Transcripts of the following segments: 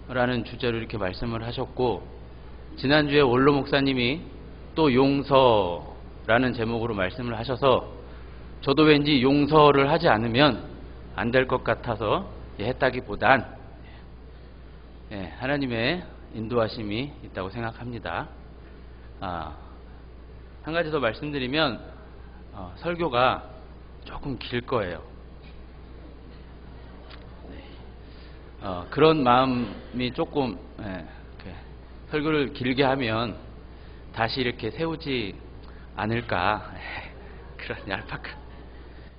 라는 주제로 이렇게 말씀을 하셨고, 지난주에 원로 목사님이 또 용서라는 제목으로 말씀을 하셔서 저도 왠지 용서를 하지 않으면 안 될 것 같아서 했다기보단 하나님의 인도하심이 있다고 생각합니다. 한 가지 더 말씀드리면 설교가 조금 길 거예요. 그런 마음이 조금 설교를 길게 하면 다시 이렇게 세우지 않을까 그런 얄팍한.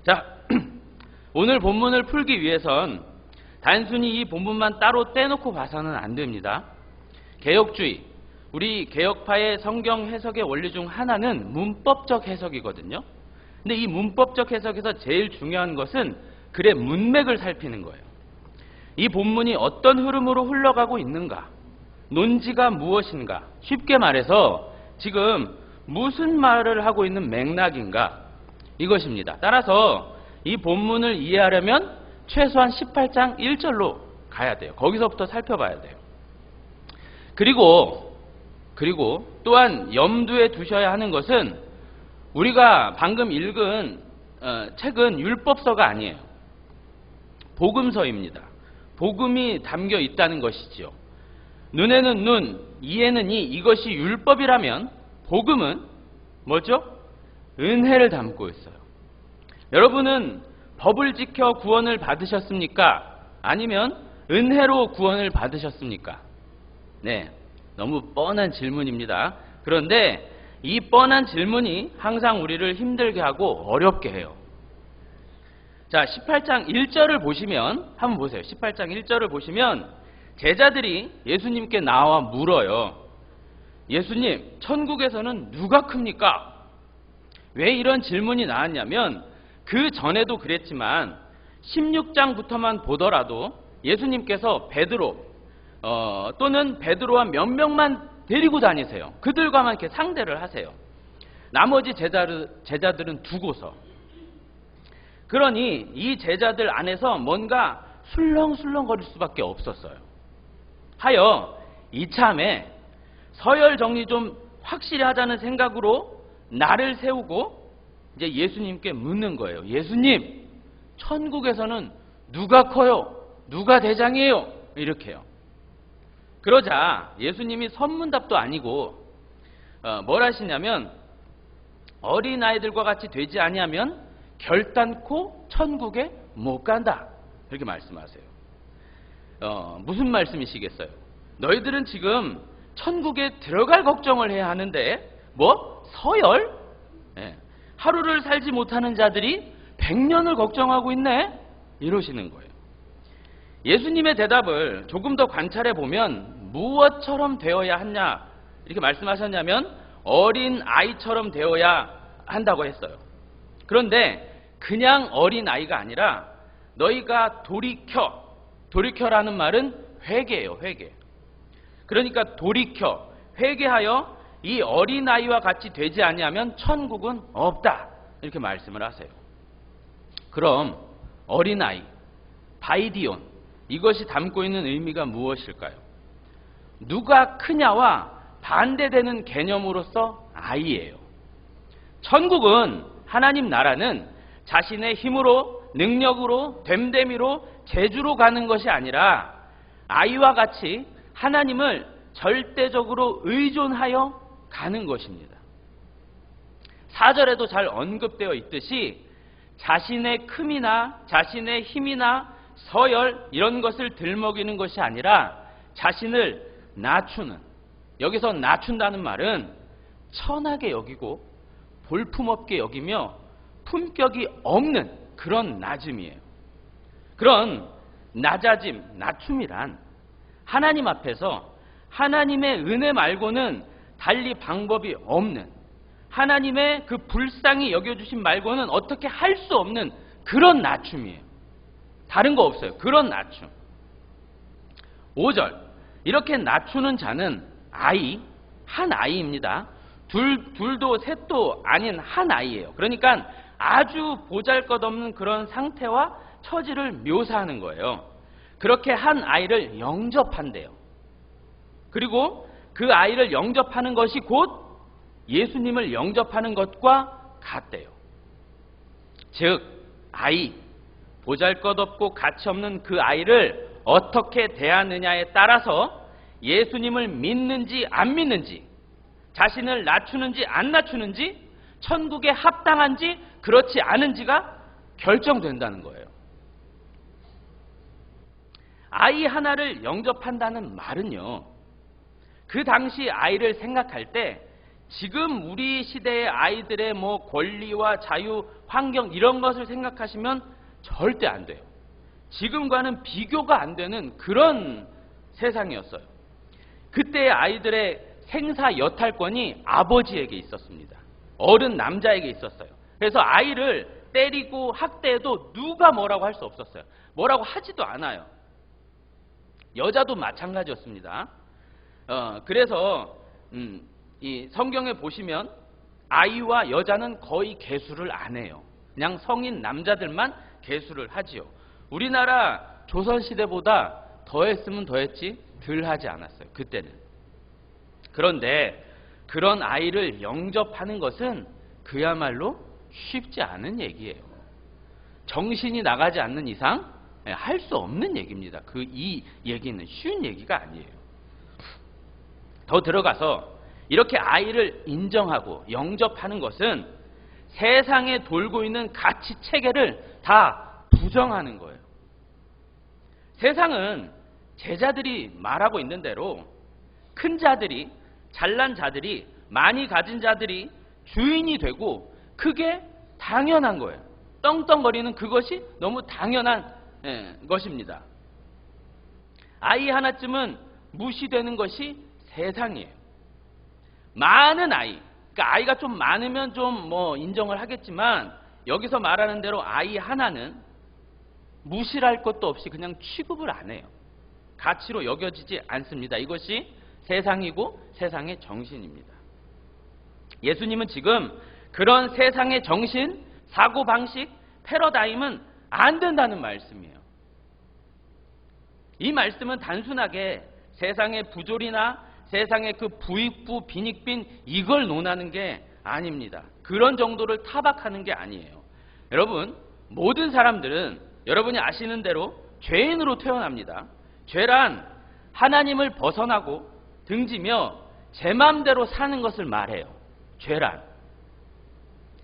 자, 오늘 본문을 풀기 위해선 단순히 이 본문만 따로 떼놓고 봐서는 안 됩니다. 개혁주의, 우리 개혁파의 성경 해석의 원리 중 하나는 문법적 해석이거든요. 근데 이 문법적 해석에서 제일 중요한 것은 글의 문맥을 살피는 거예요. 이 본문이 어떤 흐름으로 흘러가고 있는가, 논지가 무엇인가, 쉽게 말해서 지금 무슨 말을 하고 있는 맥락인가, 이것입니다. 따라서 이 본문을 이해하려면 최소한 18장 1절로 가야 돼요. 거기서부터 살펴봐야 돼요. 그리고 또한 염두에 두셔야 하는 것은 우리가 방금 읽은 책은 율법서가 아니에요. 복음서입니다. 복음이 담겨 있다는 것이지요. 눈에는 눈, 이에는 이, 이것이 율법이라면 복음은 뭐죠? 은혜를 담고 있어요. 여러분은 법을 지켜 구원을 받으셨습니까? 아니면 은혜로 구원을 받으셨습니까? 네, 너무 뻔한 질문입니다. 그런데 이 뻔한 질문이 항상 우리를 힘들게 하고 어렵게 해요. 자, 18장 1절을 보시면, 한번 보세요. 18장 1절을 보시면 제자들이 예수님께 나와 물어요. 예수님, 천국에서는 누가 큽니까? 왜 이런 질문이 나왔냐면 그 전에도 그랬지만 16장부터만 보더라도 예수님께서 베드로 또는 베드로와 몇 명만 데리고 다니세요. 그들과만 이렇게 상대를 하세요. 나머지 제자들은 두고서. 그러니 이 제자들 안에서 뭔가 술렁술렁거릴 수밖에 없었어요. 하여 이참에 서열 정리 좀 확실히 하자는 생각으로 나를 세우고 이제 예수님께 묻는 거예요. 예수님, 천국에서는 누가 커요? 누가 대장이에요? 이렇게요. 그러자 예수님이 선문답도 아니고 뭘 하시냐면 어린아이들과 같이 되지 아니하면 결단코 천국에 못 간다. 이렇게 말씀하세요. 무슨 말씀이시겠어요? 너희들은 지금 천국에 들어갈 걱정을 해야 하는데 뭐? 서열? 하루를 살지 못하는 자들이 100년을 걱정하고 있네? 이러시는 거예요. 예수님의 대답을 조금 더 관찰해 보면 무엇처럼 되어야 하냐 이렇게 말씀하셨냐면 어린 아이처럼 되어야 한다고 했어요. 그런데 그냥 어린 아이가 아니라 너희가 돌이켜라는 말은 회개예요. 회개. 그러니까 돌이켜 회개하여 이 어린아이와 같이 되지 아니하면 천국은 없다. 이렇게 말씀을 하세요. 그럼 어린아이, 바이디온, 이것이 담고 있는 의미가 무엇일까요? 누가 크냐와 반대되는 개념으로서 아이예요. 천국은, 하나님 나라는 자신의 힘으로, 능력으로, 됨됨이로, 재주로 가는 것이 아니라 아이와 같이 하나님을 절대적으로 의존하여 가는 것입니다. 4절에도 잘 언급되어 있듯이 자신의 큼이나 자신의 힘이나 서열 이런 것을 들먹이는 것이 아니라 자신을 낮추는, 여기서 낮춘다는 말은 천하게 여기고 볼품없게 여기며 품격이 없는 그런 낮음이에요. 그런 낮아짐, 낮춤이란 하나님 앞에서 하나님의 은혜 말고는 달리 방법이 없는, 하나님의 그 불쌍히 여겨주신 말고는 어떻게 할 수 없는 그런 낮춤이에요. 다른 거 없어요. 그런 낮춤. 5절, 이렇게 낮추는 자는 아이, 한 아이입니다. 둘도 셋도 아닌 한 아이예요. 그러니까 아주 보잘것없는 그런 상태와 처지를 묘사하는 거예요. 그렇게 한 아이를 영접한대요. 그리고 그 아이를 영접하는 것이 곧 예수님을 영접하는 것과 같대요. 즉 아이, 보잘것없고 가치없는 그 아이를 어떻게 대하느냐에 따라서 예수님을 믿는지 안 믿는지, 자신을 낮추는지 안 낮추는지, 천국에 합당한지 그렇지 않은지가 결정된다는 거예요. 아이 하나를 영접한다는 말은요, 그 당시 아이를 생각할 때 지금 우리 시대의 아이들의 뭐 권리와 자유, 환경 이런 것을 생각하시면 절대 안 돼요. 지금과는 비교가 안 되는 그런 세상이었어요. 그때의 아이들의 생사 여탈권이 아버지에게 있었습니다. 어른 남자에게 있었어요. 그래서 아이를 때리고 학대해도 누가 뭐라고 할 수 없었어요. 뭐라고 하지도 않아요. 여자도 마찬가지였습니다. 그래서 이 성경에 보시면 아이와 여자는 거의 계수를 안 해요. 그냥 성인 남자들만 계수를 하지요. 우리나라 조선시대보다 더했으면 더했지 덜 하지 않았어요. 그때는. 그런데 그런 아이를 영접하는 것은 그야말로 쉽지 않은 얘기예요. 정신이 나가지 않는 이상 할 수 없는 얘기입니다. 이 얘기는 쉬운 얘기가 아니에요. 더 들어가서 이렇게 아이를 인정하고 영접하는 것은 세상에 돌고 있는 가치 체계를 다 부정하는 거예요. 세상은 제자들이 말하고 있는 대로 큰 자들이, 잘난 자들이, 많이 가진 자들이 주인이 되고 그게 당연한 거예요. 떵떵거리는 그것이 너무 당연한 것입니다. 아이 하나쯤은 무시되는 것이 세상이에요. 많은 아이, 그러니까 아이가 좀 많으면 좀 뭐 인정을 하겠지만 여기서 말하는 대로 아이 하나는 무시할 것도 없이 그냥 취급을 안 해요. 가치로 여겨지지 않습니다. 이것이 세상이고 세상의 정신입니다. 예수님은 지금 그런 세상의 정신, 사고방식, 패러다임은 안 된다는 말씀이에요. 이 말씀은 단순하게 세상의 부조리나 세상의 그 부익부, 빈익빈 이걸 논하는 게 아닙니다. 그런 정도를 타박하는 게 아니에요. 여러분, 모든 사람들은 여러분이 아시는 대로 죄인으로 태어납니다. 죄란 하나님을 벗어나고 등지며 제 마음대로 사는 것을 말해요. 죄란.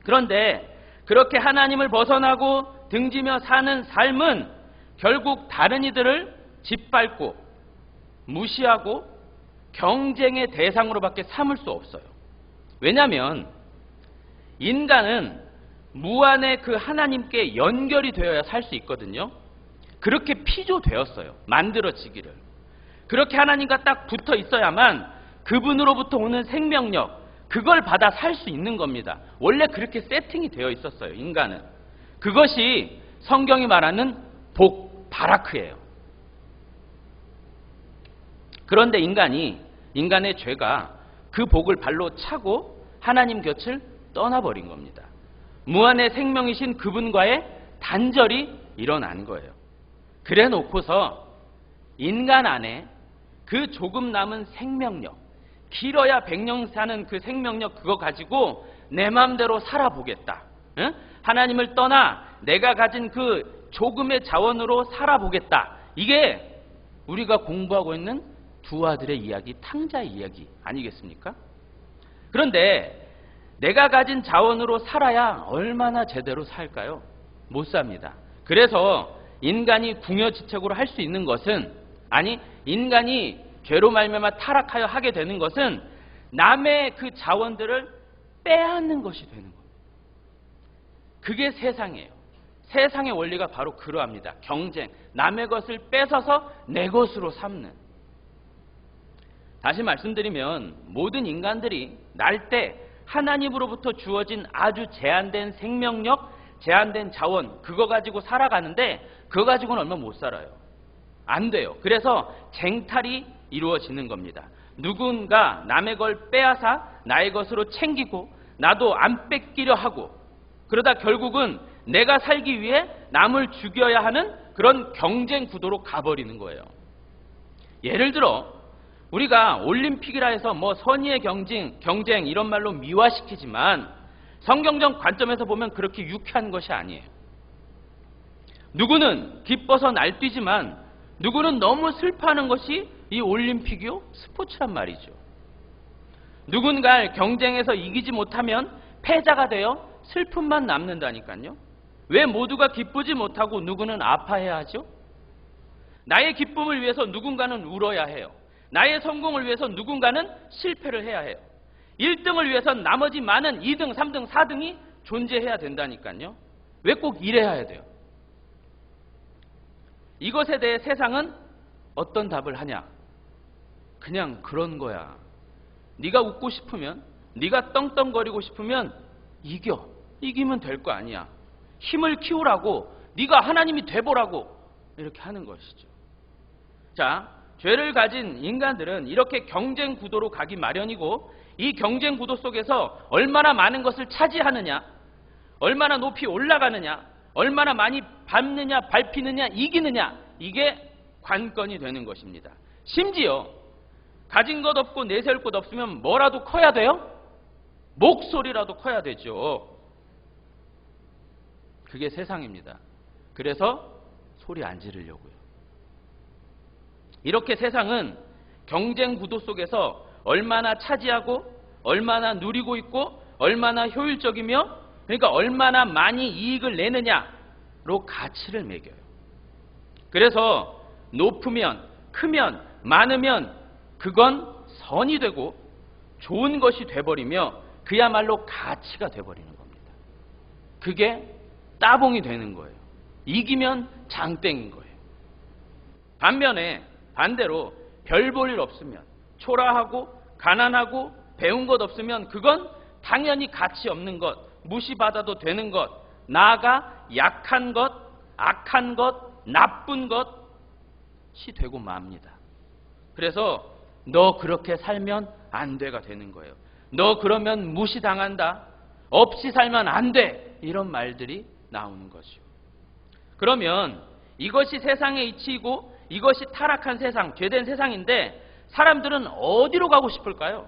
그런데 그렇게 하나님을 벗어나고 등지며 사는 삶은 결국 다른 이들을 짓밟고 무시하고 경쟁의 대상으로밖에 삼을 수 없어요. 왜냐하면 인간은 무한의 그 하나님께 연결이 되어야 살 수 있거든요. 그렇게 피조되었어요. 만들어지기를. 그렇게 하나님과 딱 붙어 있어야만 그분으로부터 오는 생명력, 그걸 받아 살 수 있는 겁니다. 원래 그렇게 세팅이 되어 있었어요. 인간은. 그것이 성경이 말하는 복, 바라크예요. 그런데 인간의 죄가 그 복을 발로 차고 하나님 곁을 떠나버린 겁니다. 무한의 생명이신 그분과의 단절이 일어난 거예요. 그래 놓고서 인간 안에 그 조금 남은 생명력, 길어야 100년 사는 그 생명력 그거 가지고 내 마음대로 살아보겠다. 응? 하나님을 떠나 내가 가진 그 조금의 자원으로 살아보겠다. 이게 우리가 공부하고 있는 두 아들의 이야기, 탕자의 이야기 아니겠습니까? 그런데 내가 가진 자원으로 살아야 얼마나 제대로 살까요? 못 삽니다. 그래서 인간이 궁여지책으로 할 수 있는 것은, 아니 인간이 죄로 말미암아 타락하여 하게 되는 것은 남의 그 자원들을 빼앗는 것이 되는 겁니다. 그게 세상이에요. 세상의 원리가 바로 그러합니다. 경쟁, 남의 것을 뺏어서 내 것으로 삼는. 다시 말씀드리면 모든 인간들이 날 때 하나님으로부터 주어진 아주 제한된 생명력, 제한된 자원, 그거 가지고 살아가는데 그거 가지고는 얼마 못 살아요. 안 돼요. 그래서 쟁탈이 이루어지는 겁니다. 누군가 남의 걸 빼앗아 나의 것으로 챙기고 나도 안 뺏기려 하고, 그러다 결국은 내가 살기 위해 남을 죽여야 하는 그런 경쟁 구도로 가버리는 거예요. 예를 들어 우리가 올림픽이라 해서 뭐 선의의 경쟁 이런 말로 미화시키지만 성경적 관점에서 보면 그렇게 유쾌한 것이 아니에요. 누구는 기뻐서 날뛰지만 누구는 너무 슬퍼하는 것이 이 올림픽이요? 스포츠란 말이죠. 누군가 경쟁에서 이기지 못하면 패자가 되어 슬픔만 남는다니까요. 왜 모두가 기쁘지 못하고 누구는 아파해야 하죠? 나의 기쁨을 위해서 누군가는 울어야 해요. 나의 성공을 위해서 누군가는 실패를 해야 해요. 1등을 위해서는 나머지 많은 2등, 3등, 4등이 존재해야 된다니까요. 왜 꼭 이래야 돼요? 이것에 대해 세상은 어떤 답을 하냐? 그냥 그런 거야. 네가 웃고 싶으면, 네가 떵떵거리고 싶으면 이기면 될 거 아니야. 힘을 키우라고, 네가 하나님이 돼보라고 이렇게 하는 것이죠. 자, 죄를 가진 인간들은 이렇게 경쟁 구도로 가기 마련이고 이 경쟁 구도 속에서 얼마나 많은 것을 차지하느냐, 얼마나 높이 올라가느냐, 얼마나 많이 밟히느냐, 이기느냐, 이게 관건이 되는 것입니다. 심지어 가진 것 없고 내세울 것 없으면 뭐라도 커야 돼요? 목소리라도 커야 되죠. 그게 세상입니다. 그래서 소리 안 지르려고요. 이렇게 세상은 경쟁 구도 속에서 얼마나 차지하고 얼마나 누리고 있고 얼마나 효율적이며 그러니까 얼마나 많이 이익을 내느냐로 가치를 매겨요. 그래서 높으면 크면 많으면 그건 선이 되고 좋은 것이 돼버리며 그야말로 가치가 돼버리는 겁니다. 그게 따봉이 되는 거예요. 이기면 장땡인 거예요. 반대로 별 볼 일 없으면 초라하고 가난하고 배운 것 없으면 그건 당연히 가치 없는 것, 무시받아도 되는 것, 나아가 약한 것, 악한 것, 나쁜 것이 되고 맙니다. 그래서 너 그렇게 살면 안 돼가 되는 거예요. 너 그러면 무시당한다. 없이 살면 안 돼. 이런 말들이 나오는 거죠. 그러면 이것이 세상의 이치이고 이것이 타락한 세상, 죄된 세상인데 사람들은 어디로 가고 싶을까요?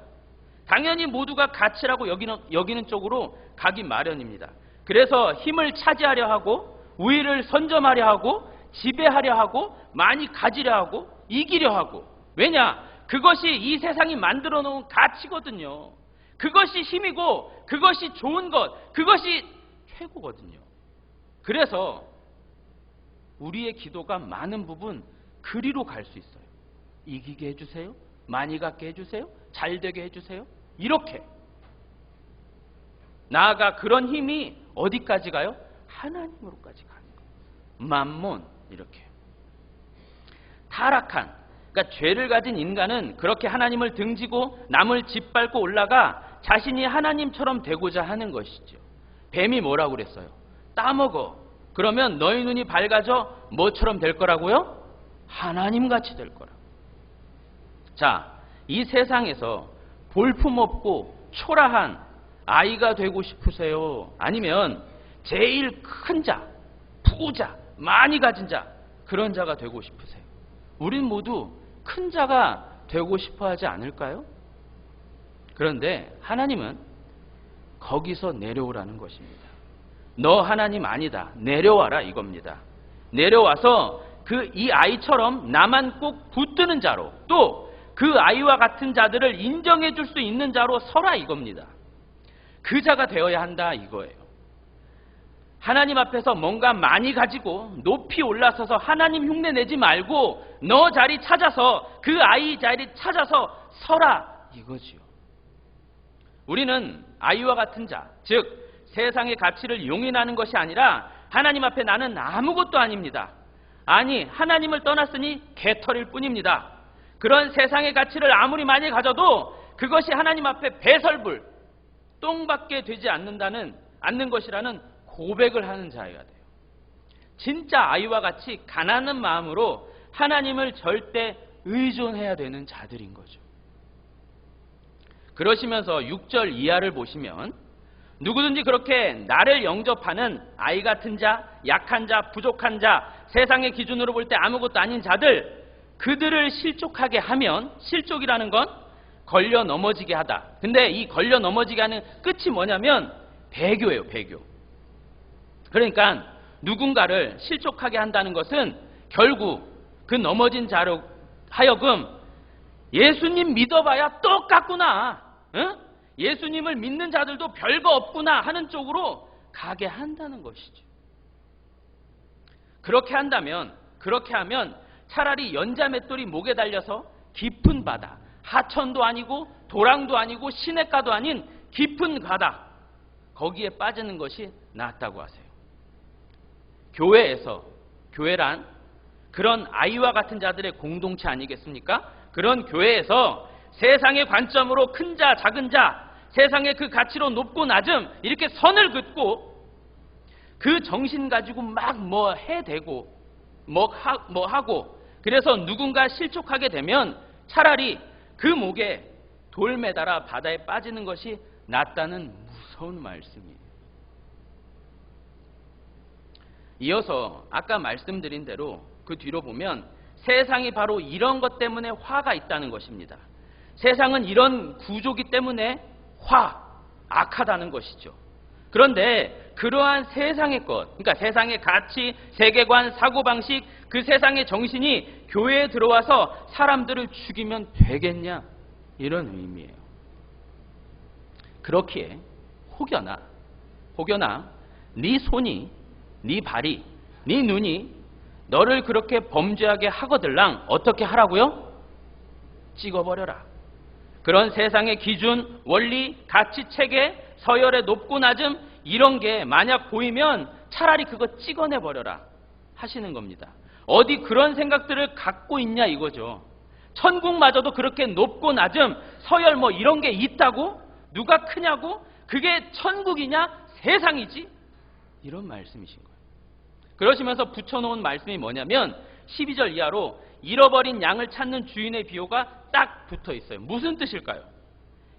당연히 모두가 가치라고 여기는 쪽으로 가기 마련입니다. 그래서 힘을 차지하려 하고 우위를 선점하려 하고 지배하려 하고 많이 가지려 하고 이기려 하고 왜냐? 그것이 이 세상이 만들어 놓은 가치거든요. 그것이 힘이고 그것이 좋은 것, 그것이 최고거든요. 그래서 우리의 기도가 많은 부분 그리로 갈 수 있어요. 이기게 해주세요. 많이 갖게 해주세요. 잘 되게 해주세요. 이렇게. 나아가 그런 힘이 어디까지 가요? 하나님으로까지 가는 거예요. 만몬 이렇게. 타락한, 그러니까 죄를 가진 인간은 그렇게 하나님을 등지고 남을 짓밟고 올라가 자신이 하나님처럼 되고자 하는 것이죠. 뱀이 뭐라고 그랬어요? 따먹어. 그러면 너희 눈이 밝아져 뭐처럼 될 거라고요? 하나님같이 될 거라고. 자, 이 세상에서 볼품없고 초라한 아이가 되고 싶으세요? 아니면 제일 큰 자, 부자, 많이 가진 자, 그런 자가 되고 싶으세요? 우린 모두 큰 자가 되고 싶어 하지 않을까요? 그런데 하나님은 거기서 내려오라는 것입니다. 너 하나님 아니다. 내려와라 이겁니다. 내려와서 이 아이처럼 나만 꼭 붙드는 자로 또 그 아이와 같은 자들을 인정해 줄 수 있는 자로 서라 이겁니다. 그 자가 되어야 한다 이거예요. 하나님 앞에서 뭔가 많이 가지고 높이 올라서서 하나님 흉내 내지 말고 너 자리 찾아서 그 아이 자리 찾아서 서라 이거지요. 우리는 아이와 같은 자, 즉 세상의 가치를 용인하는 것이 아니라 하나님 앞에 나는 아무것도 아닙니다. 아니 하나님을 떠났으니 개털일 뿐입니다. 그런 세상의 가치를 아무리 많이 가져도 그것이 하나님 앞에 배설불, 똥밖에 되지 않는 것이라는 고백을 하는 자여야 돼요. 진짜 아이와 같이 가난한 마음으로 하나님을 절대 의존해야 되는 자들인 거죠. 그러시면서 6절 이하를 보시면 누구든지 그렇게 나를 영접하는 아이 같은 자, 약한 자, 부족한 자, 세상의 기준으로 볼 때 아무것도 아닌 자들, 그들을 실족하게 하면, 실족이라는 건 걸려 넘어지게 하다. 근데 이 걸려 넘어지게 하는 끝이 뭐냐면 배교예요, 배교. 그러니까 누군가를 실족하게 한다는 것은 결국 그 넘어진 자로 하여금 예수님 믿어봐야 똑같구나, 응? 예수님을 믿는 자들도 별거 없구나 하는 쪽으로 가게 한다는 것이죠. 그렇게 하면 차라리 연자맷돌이 목에 달려서 깊은 바다, 하천도 아니고 도랑도 아니고 시냇가도 아닌 깊은 바다, 거기에 빠지는 것이 낫다고 하세요. 교회란 그런 아이와 같은 자들의 공동체 아니겠습니까? 그런 교회에서 세상의 관점으로 큰 자, 작은 자, 세상의 그 가치로 높고 낮음 이렇게 선을 긋고 그 정신 가지고 막 뭐 해대고 뭐 하고 그래서 누군가 실족하게 되면 차라리 그 목에 돌 매달아 바다에 빠지는 것이 낫다는 무서운 말씀이에요. 이어서 아까 말씀드린 대로 그 뒤로 보면 세상이 바로 이런 것 때문에 화가 있다는 것입니다. 세상은 이런 구조기 때문에 악하다는 것이죠. 그런데 그러한 세상의 것, 그러니까 세상의 가치, 세계관, 사고방식, 그 세상의 정신이 교회에 들어와서 사람들을 죽이면 되겠냐? 이런 의미예요. 그렇기에 혹여나 네 손이, 네 발이, 네 눈이 너를 그렇게 범죄하게 하거들랑 어떻게 하라고요? 찍어버려라. 그런 세상의 기준, 원리, 가치, 체계, 서열의 높고 낮음 이런 게 만약 보이면 차라리 그거 찍어내버려라 하시는 겁니다. 어디 그런 생각들을 갖고 있냐 이거죠. 천국마저도 그렇게 높고 낮음, 서열 뭐 이런 게 있다고? 누가 크냐고? 그게 천국이냐? 세상이지? 이런 말씀이신 거예요. 그러시면서 붙여놓은 말씀이 뭐냐면 12절 이하로 잃어버린 양을 찾는 주인의 비유가 딱 붙어 있어요. 무슨 뜻일까요?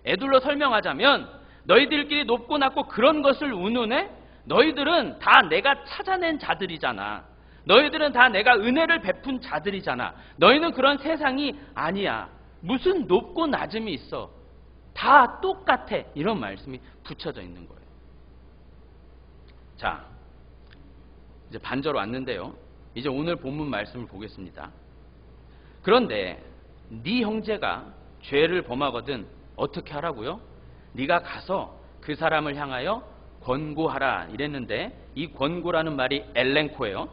애둘러 설명하자면 너희들끼리 높고 낮고 그런 것을 운운해? 너희들은 다 내가 찾아낸 자들이잖아. 너희들은 다 내가 은혜를 베푼 자들이잖아. 너희는 그런 세상이 아니야. 무슨 높고 낮음이 있어. 다 똑같아. 이런 말씀이 붙여져 있는 거예요. 자, 이제 반절 왔는데요. 이제 오늘 본문 말씀을 보겠습니다. 그런데 네 형제가 죄를 범하거든 어떻게 하라고요? 네가 가서 그 사람을 향하여 권고하라 이랬는데 이 권고라는 말이 엘렌코예요.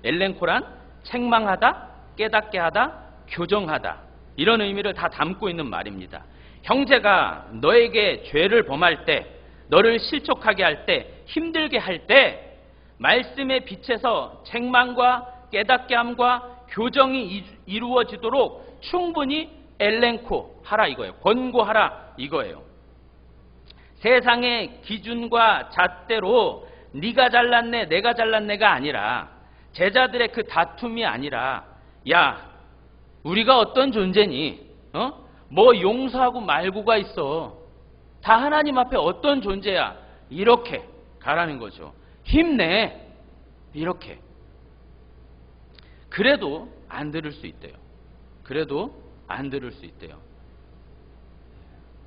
엘렌코란 책망하다, 깨닫게 하다, 교정하다 이런 의미를 다 담고 있는 말입니다. 형제가 너에게 죄를 범할 때, 너를 실족하게 할 때, 힘들게 할 때 말씀의 빛에서 책망과 깨닫게 함과 교정이 이루어지도록 충분히 엘렌코 하라 이거예요. 권고하라 이거예요. 세상의 기준과 잣대로 네가 잘났네 내가 잘났네가 아니라 제자들의 그 다툼이 아니라 야 우리가 어떤 존재니? 뭐 용서하고 말고가 있어. 다 하나님 앞에 어떤 존재야. 이렇게 가라는 거죠. 힘내. 이렇게. 그래도 안 들을 수 있대요. 그래도 안 들을 수 있대요.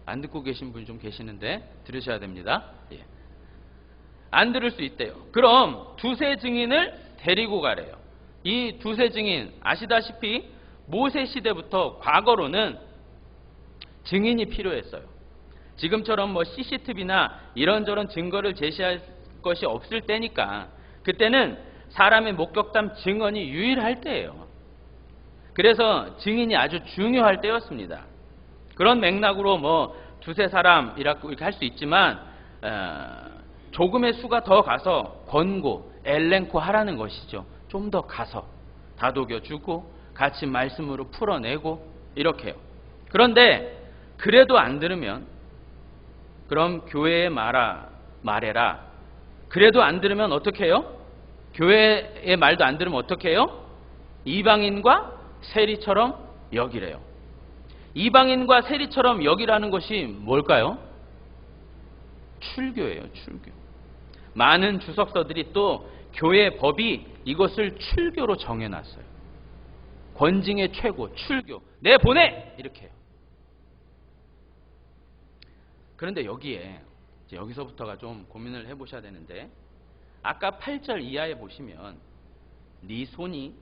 안 듣고 계신 분 좀 계시는데 들으셔야 됩니다. 예. 안 들을 수 있대요. 그럼 두세 증인을 데리고 가래요. 이 두세 증인 아시다시피 모세 시대부터 과거로는 증인이 필요했어요. 지금처럼 뭐 CCTV나 이런저런 증거를 제시할 것이 없을 때니까 그때는 사람의 목격담 증언이 유일할 때예요. 그래서 증인이 아주 중요할 때였습니다. 그런 맥락으로 뭐 두세 사람이라고 이렇게 할 수 있지만 조금의 수가 더 가서 권고, 엘렌코 하라는 것이죠. 좀 더 가서 다독여주고 같이 말씀으로 풀어내고 이렇게요. 그런데 그래도 안 들으면 그럼 교회에 말해라. 그래도 안 들으면 어떻게 해요? 교회의 말도 안 들으면 어떻게 해요? 이방인과 세리처럼 여기래요. 이방인과 세리처럼 여기라는 것이 뭘까요? 출교예요. 출교. 많은 주석서들이 또 교회 법이 이것을 출교로 정해놨어요. 권징의 최고, 출교. 내보내! 이렇게 해요. 그런데 여기서부터가 좀 고민을 해보셔야 되는데, 아까 8절 이하에 보시면 네 손이,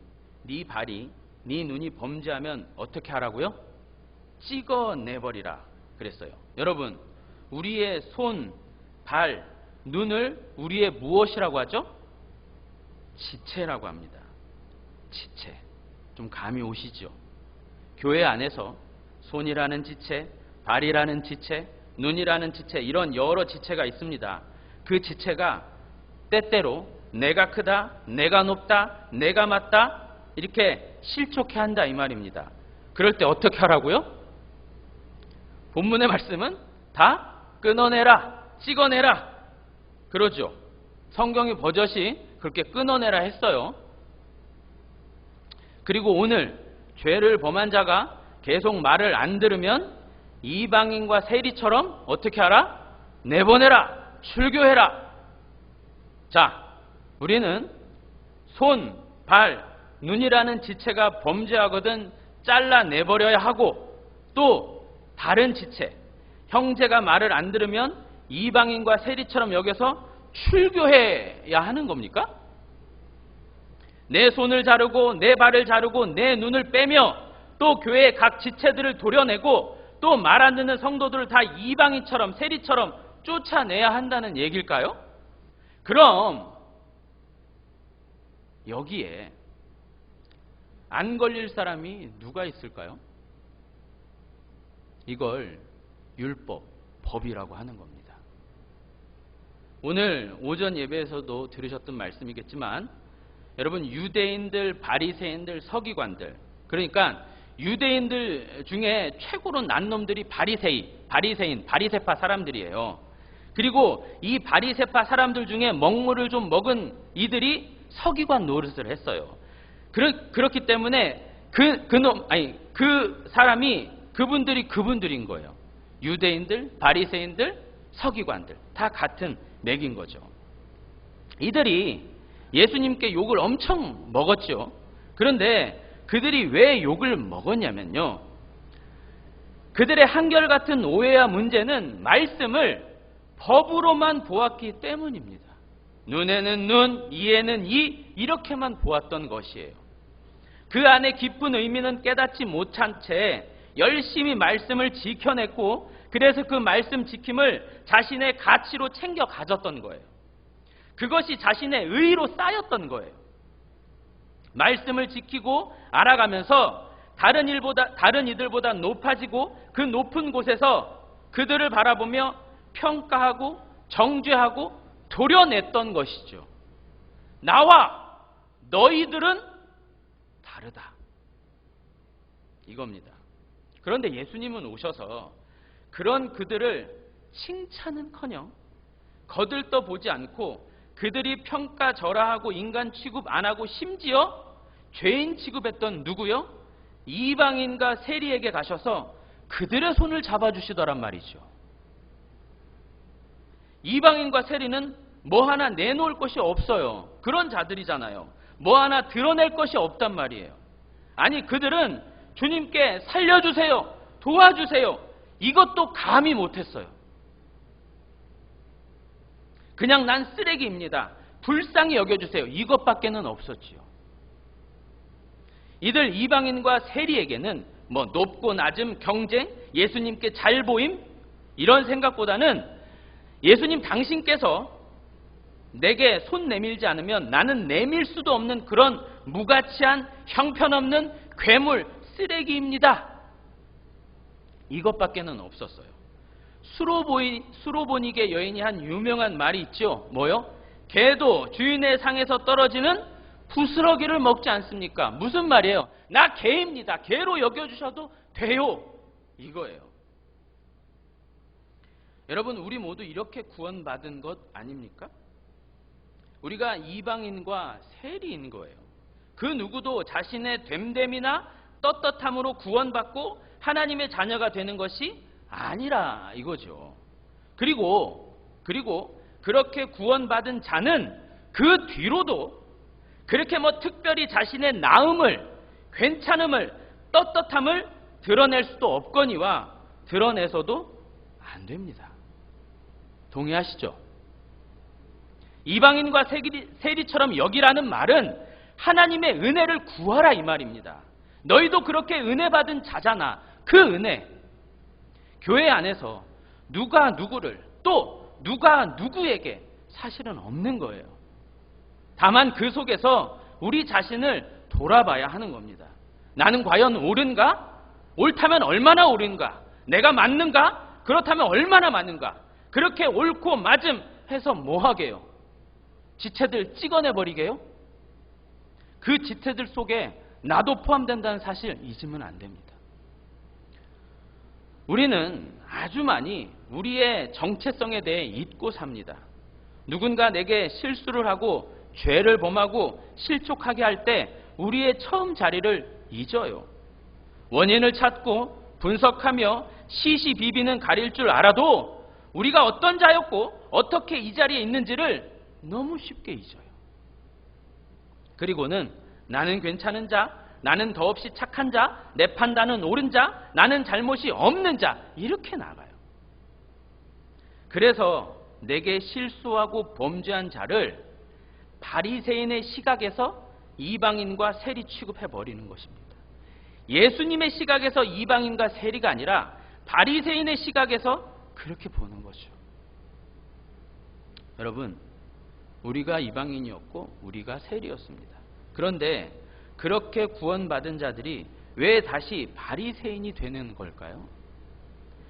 네 발이, 네 눈이 범죄하면 어떻게 하라고요? 찍어내버리라 그랬어요. 여러분, 우리의 손, 발, 눈을 우리의 무엇이라고 하죠? 지체라고 합니다. 지체. 좀 감이 오시죠? 교회 안에서 손이라는 지체, 발이라는 지체, 눈이라는 지체, 이런 여러 지체가 있습니다. 그 지체가 때때로 내가 크다, 내가 높다, 내가 맞다 이렇게 실족해 한다 이 말입니다. 그럴 때 어떻게 하라고요? 본문의 말씀은 다 끊어내라, 찍어내라 그러죠. 성경이 버젓이 그렇게 끊어내라 했어요. 그리고 오늘 죄를 범한 자가 계속 말을 안 들으면 이방인과 세리처럼 어떻게 하라? 내보내라, 출교해라. 자, 우리는 손, 발, 눈이라는 지체가 범죄하거든 잘라내버려야 하고, 또 다른 지체, 형제가 말을 안 들으면 이방인과 세리처럼 여겨서 출교해야 하는 겁니까? 내 손을 자르고 내 발을 자르고 내 눈을 빼며 또 교회의 각 지체들을 도려내고 또 말 안 듣는 성도들을 다 이방인처럼 세리처럼 쫓아내야 한다는 얘기일까요? 그럼 여기에 안 걸릴 사람이 누가 있을까요? 이걸 율법, 법이라고 하는 겁니다. 오늘 오전 예배에서도 들으셨던 말씀이겠지만 여러분, 유대인들, 바리새인들, 서기관들, 그러니까 유대인들 중에 최고로 난 놈들이 바리새인, 바리새파 사람들이에요. 그리고 이 바리새파 사람들 중에 먹물을 좀 먹은 이들이 서기관 노릇을 했어요. 그렇기 때문에 그 사람이 그분들인 거예요. 유대인들, 바리새인들, 서기관들 다 같은 맥인 거죠. 이들이 예수님께 욕을 엄청 먹었죠. 그런데 그들이 왜 욕을 먹었냐면요, 그들의 한결같은 오해와 문제는 말씀을 법으로만 보았기 때문입니다. 눈에는 눈, 이에는 이, 이렇게만 보았던 것이에요. 그 안에 깊은 의미는 깨닫지 못한 채 열심히 말씀을 지켜냈고, 그래서 그 말씀 지킴을 자신의 가치로 챙겨 가졌던 거예요. 그것이 자신의 의로 쌓였던 거예요. 말씀을 지키고 알아가면서 다른 이들보다 높아지고 그 높은 곳에서 그들을 바라보며 평가하고 정죄하고 도려냈던 것이죠. 나와 너희들은 다르다, 이겁니다. 그런데 예수님은 오셔서 그런 그들을 칭찬은커녕 거들떠 보지 않고 그들이 평가절하하고 인간 취급 안 하고 심지어 죄인 취급했던 누구요? 이방인과 세리에게 가셔서 그들의 손을 잡아주시더란 말이죠. 이방인과 세리는 뭐 하나 내놓을 것이 없어요. 그런 자들이잖아요. 뭐 하나 드러낼 것이 없단 말이에요. 아니, 그들은 주님께 살려주세요, 도와주세요, 이것도 감히 못했어요. 그냥 난 쓰레기입니다, 불쌍히 여겨주세요, 이것밖에는 없었지요. 이들 이방인과 세리에게는 뭐 높고 낮음, 경쟁, 예수님께 잘 보임, 이런 생각보다는 예수님 당신께서 내게 손 내밀지 않으면 나는 내밀 수도 없는 그런 무가치한 형편없는 괴물, 쓰레기입니다, 이것밖에는 없었어요. 수로보니게 여인이 한 유명한 말이 있죠. 뭐요? 개도 주인의 상에서 떨어지는 부스러기를 먹지 않습니까? 무슨 말이에요? 나 개입니다, 개로 여겨주셔도 돼요, 이거예요. 여러분, 우리 모두 이렇게 구원받은 것 아닙니까? 우리가 이방인과 세리인 거예요. 그 누구도 자신의 됨됨이나 떳떳함으로 구원받고 하나님의 자녀가 되는 것이 아니라 이거죠. 그리고 그렇게 구원받은 자는 그 뒤로도 그렇게 특별히 자신의 나음을, 괜찮음을, 떳떳함을 드러낼 수도 없거니와 드러내서도 안 됩니다. 동의하시죠? 이방인과 세리처럼 여기라는 말은 하나님의 은혜를 구하라 이 말입니다. 너희도 그렇게 은혜 받은 자잖아. 그 은혜, 교회 안에서 누가 누구를, 또 누가 누구에게 사실은 없는 거예요. 다만 그 속에서 우리 자신을 돌아봐야 하는 겁니다. 나는 과연 옳은가? 옳다면 얼마나 옳은가? 내가 맞는가? 그렇다면 얼마나 맞는가? 그렇게 옳고 맞음 해서 뭐하게요? 지체들 찍어내버리게요? 그 지체들 속에 나도 포함된다는 사실 잊으면 안 됩니다. 우리는 아주 많이 우리의 정체성에 대해 잊고 삽니다. 누군가 내게 실수를 하고 죄를 범하고 실족하게 할 때 우리의 처음 자리를 잊어요. 원인을 찾고 분석하며 시시비비는 가릴 줄 알아도 우리가 어떤 자였고 어떻게 이 자리에 있는지를 너무 쉽게 잊어요. 그리고는 나는 괜찮은 자, 나는 더없이 착한 자, 내 판단은 옳은 자, 나는 잘못이 없는 자, 이렇게 나가요. 그래서 내게 실수하고 범죄한 자를 바리새인의 시각에서 이방인과 세리 취급해버리는 것입니다. 예수님의 시각에서 이방인과 세리가 아니라 바리새인의 시각에서 그렇게 보는 거죠. 여러분, 우리가 이방인이었고 우리가 세리였습니다. 그런데 그렇게 구원받은 자들이 왜 다시 바리새인이 되는 걸까요?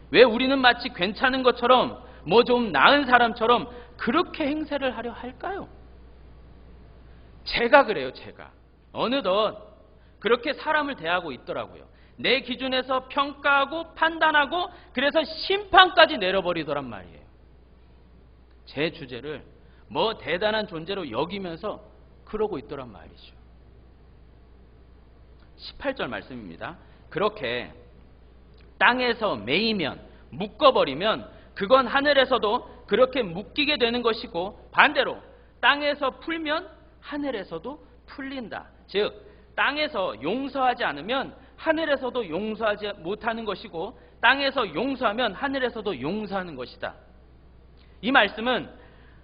왜 우리는 마치 괜찮은 것처럼 좀 나은 사람처럼 그렇게 행세를 하려 할까요? 제가 그래요. 제가 어느덧 그렇게 사람을 대하고 있더라고요. 내 기준에서 평가하고 판단하고 그래서 심판까지 내려버리더란 말이에요. 제 주제를 대단한 존재로 여기면서 그러고 있더란 말이죠. 18절 말씀입니다. 그렇게 땅에서 매이면, 묶어버리면 그건 하늘에서도 그렇게 묶이게 되는 것이고, 반대로 땅에서 풀면 하늘에서도 풀린다. 즉 땅에서 용서하지 않으면 하늘에서도 용서하지 못하는 것이고, 땅에서 용서하면 하늘에서도 용서하는 것이다. 이 말씀은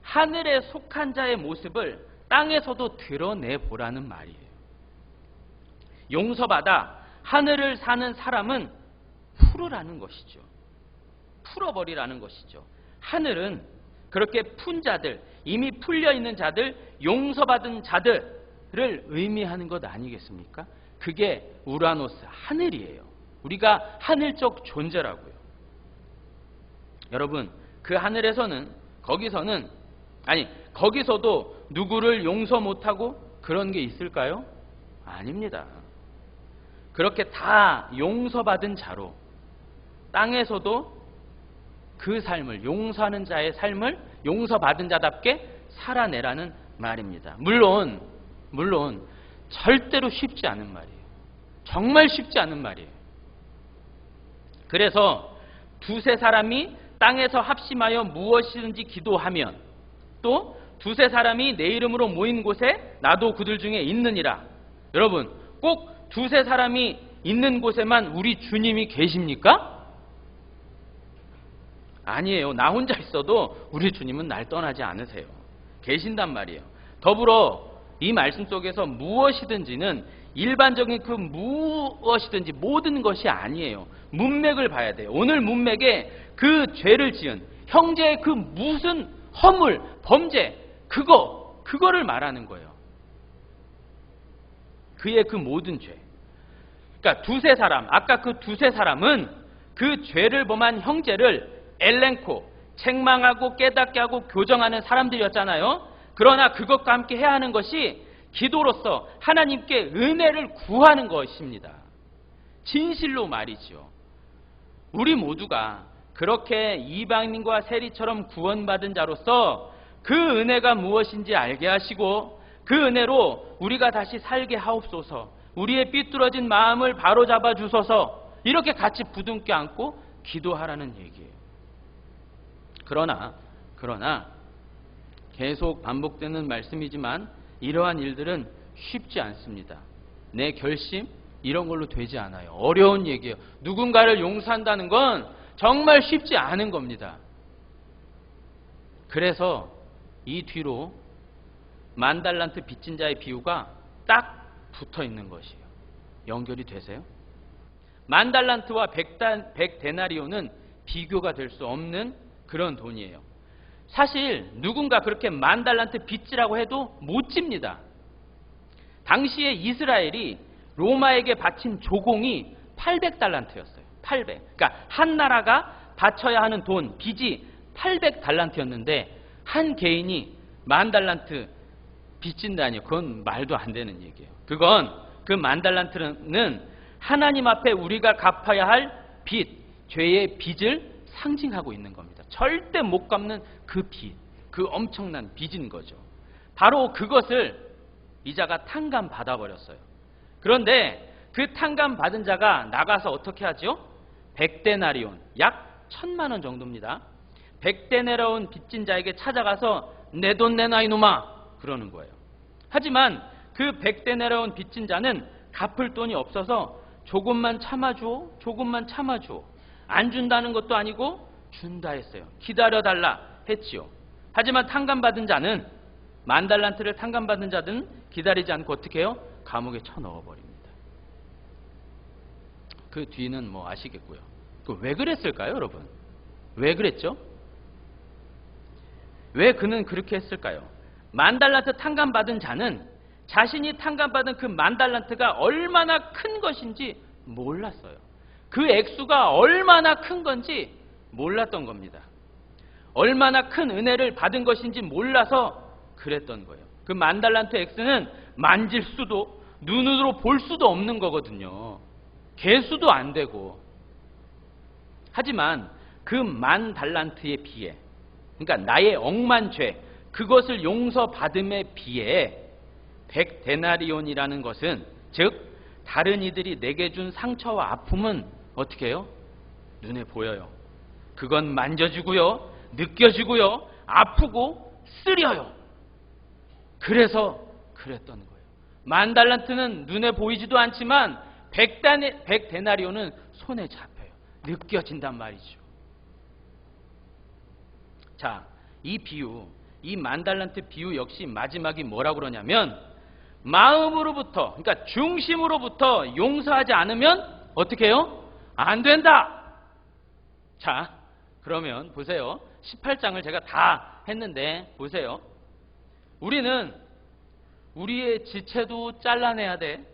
하늘에 속한 자의 모습을 땅에서도 드러내보라는 말이에요. 용서받아 하늘을 사는 사람은 풀으라는 것이죠. 풀어버리라는 것이죠. 하늘은 그렇게 푼 자들, 이미 풀려있는 자들, 용서받은 자들을 의미하는 것 아니겠습니까? 그게 우라노스, 하늘이에요. 우리가 하늘적 존재라고요. 여러분, 그 하늘에서는, 거기서도 누구를 용서 못하고 그런 게 있을까요? 아닙니다. 그렇게 다 용서받은 자로 땅에서도 그 삶을, 용서하는 자의 삶을 용서받은 자답게 살아내라는 말입니다. 물론 절대로 쉽지 않은 말이에요. 정말 쉽지 않은 말이에요. 그래서 두세 사람이 땅에서 합심하여 무엇이든지 기도하면, 또 두세 사람이 내 이름으로 모인 곳에 나도 그들 중에 있느니라. 여러분, 꼭 두세 사람이 있는 곳에만 우리 주님이 계십니까? 아니에요. 나 혼자 있어도 우리 주님은 날 떠나지 않으세요. 계신단 말이에요. 더불어 이 말씀 속에서 무엇이든지는 일반적인 그 무엇이든지 모든 것이 아니에요. 문맥을 봐야 돼요. 오늘 문맥에 그 죄를 지은 형제의 그 무슨 허물, 범죄, 그거를 말하는 거예요. 그의 그 모든 죄. 그러니까 두세 사람, 아까 그 두세 사람은 그 죄를 범한 형제를 엘렌코, 책망하고 깨닫게 하고 교정하는 사람들이었잖아요. 그러나 그것과 함께 해야 하는 것이 기도로서 하나님께 은혜를 구하는 것입니다. 진실로 말이죠. 우리 모두가 그렇게 이방인과 세리처럼 구원받은 자로서 그 은혜가 무엇인지 알게 하시고 그 은혜로 우리가 다시 살게 하옵소서, 우리의 삐뚤어진 마음을 바로잡아 주소서, 이렇게 같이 부둥켜 안고 기도하라는 얘기예요. 그러나 계속 반복되는 말씀이지만 이러한 일들은 쉽지 않습니다. 내 결심 이런 걸로 되지 않아요. 어려운 얘기예요. 누군가를 용서한다는 건 정말 쉽지 않은 겁니다. 그래서 이 뒤로 10,000달란트 빚진 자의 비유가 딱 붙어 있는 것이에요. 연결이 되세요? 10,000달란트와 100데나리온은 비교가 될 수 없는 그런 돈이에요. 사실 누군가 그렇게 10,000달란트 빚지라고 해도 못 집니다. 당시에 이스라엘이 로마에게 바친 조공이 800달란트였어요. 800. 그러니까 한 나라가 바쳐야 하는 돈, 빚이 800달란트였는데 한 개인이 10,000달란트 빚진다니요. 그건 말도 안 되는 얘기예요. 그건 그 10,000달란트는 하나님 앞에 우리가 갚아야 할 빚, 죄의 빚을 상징하고 있는 겁니다. 절대 못 갚는 그 빚, 그 엄청난 빚인 거죠. 바로 그것을 이자가 탕감 받아버렸어요. 그런데 그 탕감 받은 자가 나가서 어떻게 하죠? 100데나리온, 약 1,000만 원 정도입니다. 100데나리온 빚진 자에게 찾아가서 내 돈 내놔 이놈아 그러는 거예요. 하지만 그 100데나리온 빚진 자는 갚을 돈이 없어서 조금만 참아줘, 조금만 참아줘. 안 준다는 것도 아니고 준다 했어요. 기다려달라 했지요. 하지만 탕감받은 자는 10,000달란트를 탕감받은 자는 기다리지 않고 어떻게 해요? 감옥에 쳐넣어버립니다. 그 뒤는 뭐 아시겠고요. 왜 그랬을까요, 여러분? 왜 그랬죠? 왜 그는 그렇게 했을까요? 10,000달란트 탕감받은 자는 자신이 탕감받은 그 10,000달란트가 얼마나 큰 것인지 몰랐어요. 그 액수가 얼마나 큰 건지 몰랐던 겁니다. 얼마나 큰 은혜를 받은 것인지 몰라서 그랬던 거예요. 그 10,000달란트 액수는 만질 수도 눈으로 볼 수도 없는 거거든요. 개수도 안 되고. 하지만 그 10,000달란트에 비해, 그러니까 나의 억만 죄, 그것을 용서받음에 비해 100데나리온이라는 것은, 즉 다른 이들이 내게 준 상처와 아픔은 어떻게 해요? 눈에 보여요. 그건 만져지고요, 느껴지고요, 아프고 쓰려요. 그래서 그랬던 거예요. 10,000달란트는 눈에 보이지도 않지만 100데나리온은 손에 잡혀요. 느껴진단 말이죠. 자, 이 비유, 이 10,000달란트 비유 역시 마지막이 뭐라고 그러냐면, 마음으로부터, 그러니까 중심으로부터 용서하지 않으면 어떻게 해요? 안 된다. 자, 그러면 보세요. 18장을 제가 다 했는데 보세요. 우리는 우리의 지체도 잘라내야 돼.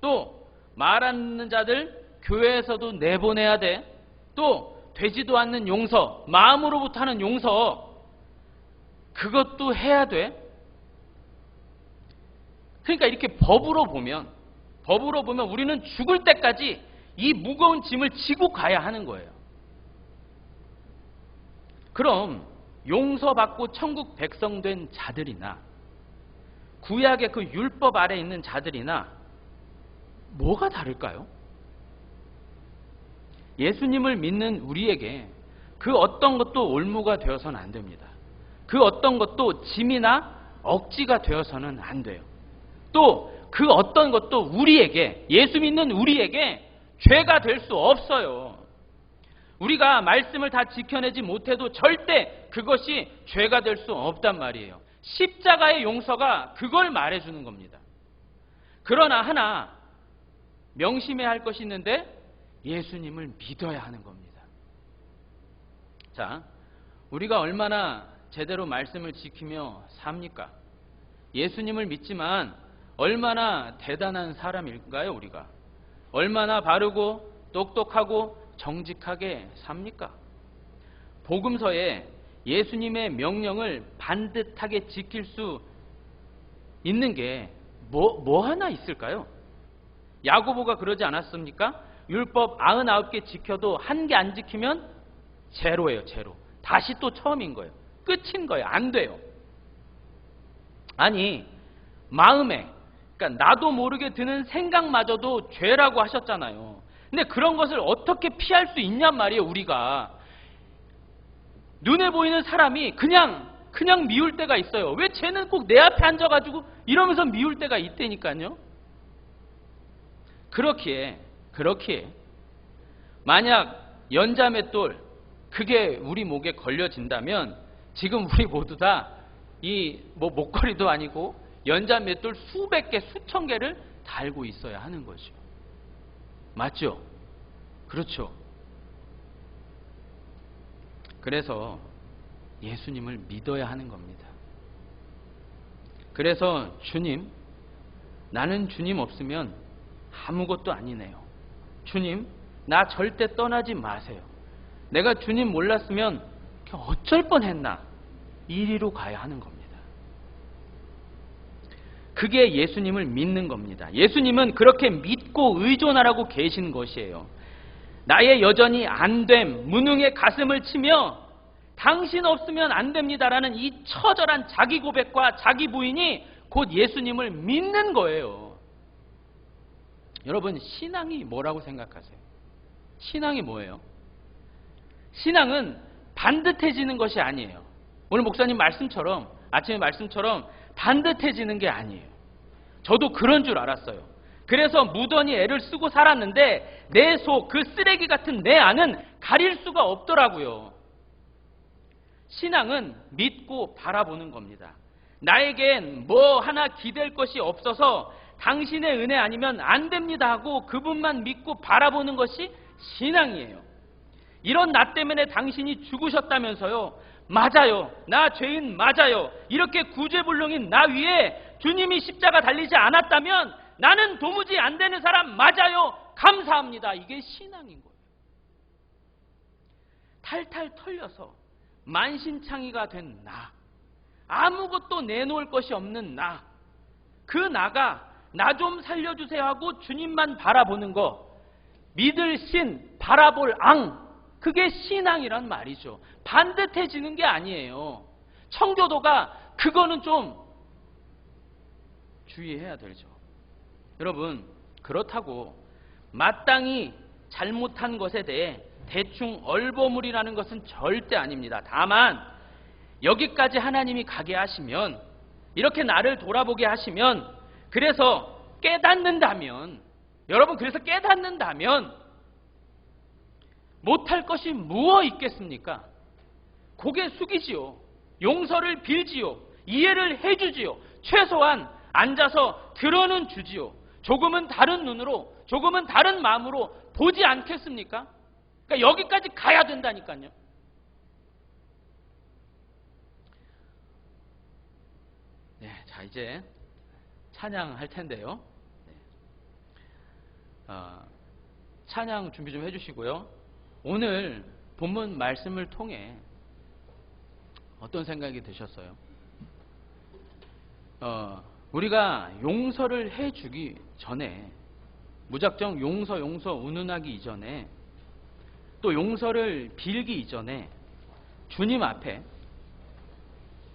또 말 안 듣는 자들 교회에서도 내보내야 돼. 또 되지도 않는 용서, 마음으로부터 하는 용서, 그것도 해야 돼. 그러니까 이렇게 법으로 보면 우리는 죽을 때까지 이 무거운 짐을 지고 가야 하는 거예요. 그럼 용서받고 천국 백성된 자들이나 구약의 그 율법 아래 있는 자들이나 뭐가 다를까요? 예수님을 믿는 우리에게 그 어떤 것도 올무가 되어서는 안 됩니다. 그 어떤 것도 짐이나 억지가 되어서는 안 돼요. 또 그 어떤 것도 우리에게, 예수 믿는 우리에게 죄가 될 수 없어요. 우리가 말씀을 다 지켜내지 못해도 절대 그것이 죄가 될 수 없단 말이에요. 십자가의 용서가 그걸 말해주는 겁니다. 그러나 하나 명심해야 할 것이 있는데, 예수님을 믿어야 하는 겁니다. 자, 우리가 얼마나 제대로 말씀을 지키며 삽니까? 예수님을 믿지만 얼마나 대단한 사람일까요, 우리가? 얼마나 바르고 똑똑하고 정직하게 삽니까? 복음서에 예수님의 명령을 반듯하게 지킬 수 있는 게 뭐 하나 있을까요? 야고보가 그러지 않았습니까? 율법 99개 지켜도 한 개 안 지키면 제로예요, 제로. 다시 또 처음인 거예요. 끝인 거예요. 안 돼요. 아니, 마음에, 그러니까 나도 모르게 드는 생각마저도 죄라고 하셨잖아요. 근데 그런 것을 어떻게 피할 수 있냔 말이에요, 우리가. 눈에 보이는 사람이 그냥 그냥 미울 때가 있어요. 왜 쟤는 꼭 내 앞에 앉아가지고 이러면서 미울 때가 있다니까요. 그렇기에 만약 연자맷돌 그게 우리 목에 걸려진다면 지금 우리 모두 다 이 목걸이도 아니고 연자맷돌 수백 개, 수천 개를 달고 있어야 하는 거죠. 맞죠? 그렇죠. 그래서 예수님을 믿어야 하는 겁니다. 그래서 주님, 나는 주님 없으면 아무것도 아니네요. 주님, 나 절대 떠나지 마세요. 내가 주님 몰랐으면 어쩔 뻔했나? 이리로 가야 하는 겁니다. 그게 예수님을 믿는 겁니다. 예수님은 그렇게 믿고 의존하라고 계신 것이에요. 나의 여전히 안됨, 무능의 가슴을 치며 당신 없으면 안 됩니다라는 이 처절한 자기 고백과 자기 부인이 곧 예수님을 믿는 거예요. 여러분, 신앙이 뭐라고 생각하세요? 신앙이 뭐예요? 신앙은 반듯해지는 것이 아니에요. 오늘 목사님 말씀처럼, 아침에 말씀처럼 반듯해지는 게 아니에요. 저도 그런 줄 알았어요. 그래서 무던히 애를 쓰고 살았는데 내 속, 그 쓰레기 같은 내 안은 가릴 수가 없더라고요. 신앙은 믿고 바라보는 겁니다. 나에겐 뭐 하나 기댈 것이 없어서 당신의 은혜 아니면 안 됩니다 하고 그분만 믿고 바라보는 것이 신앙이에요. 이런 나 때문에 당신이 죽으셨다면서요. 맞아요. 나 죄인 맞아요. 이렇게 구제불능인 나 위에 주님이 십자가 달리지 않았다면 나는 도무지 안 되는 사람 맞아요. 감사합니다. 이게 신앙인 거예요. 탈탈 털려서 만신창이가 된 나, 아무것도 내놓을 것이 없는 나, 그 나가 나 좀 살려주세요 하고 주님만 바라보는 거, 믿을 신, 바라볼 앙, 그게 신앙이란 말이죠. 반듯해지는 게 아니에요. 청교도가 그거는 좀 주의해야 되죠. 여러분, 그렇다고 마땅히 잘못한 것에 대해 대충 얼버무리라는 것은 절대 아닙니다. 다만 여기까지 하나님이 가게 하시면, 이렇게 나를 돌아보게 하시면, 그래서 깨닫는다면, 여러분 그래서 깨닫는다면 못할 것이 무엇 있겠습니까? 고개 숙이지요. 용서를 빌지요. 이해를 해주지요. 최소한 앉아서 들어는 주지요. 조금은 다른 눈으로, 조금은 다른 마음으로 보지 않겠습니까? 그러니까 여기까지 가야 된다니까요. 네, 자 이제 찬양할 텐데요. 찬양 준비 좀 해주시고요. 오늘 본문 말씀을 통해 어떤 생각이 드셨어요? 우리가 용서를 해주기 전에, 무작정 용서 운운하기 이전에, 또 용서를 빌기 이전에 주님 앞에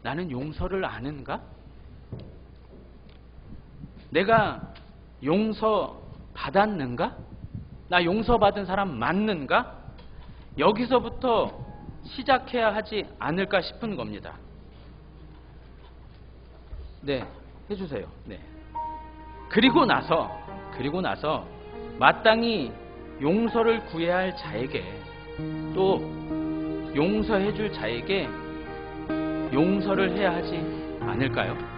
나는 용서를 아는가? 내가 용서 받았는가? 나 용서받은 사람 맞는가? 여기서부터 시작해야 하지 않을까 싶은 겁니다. 네, 해주세요. 네. 그리고 나서 마땅히 용서를 구해야 할 자에게, 또 용서해줄 자에게 용서를 해야 하지 않을까요?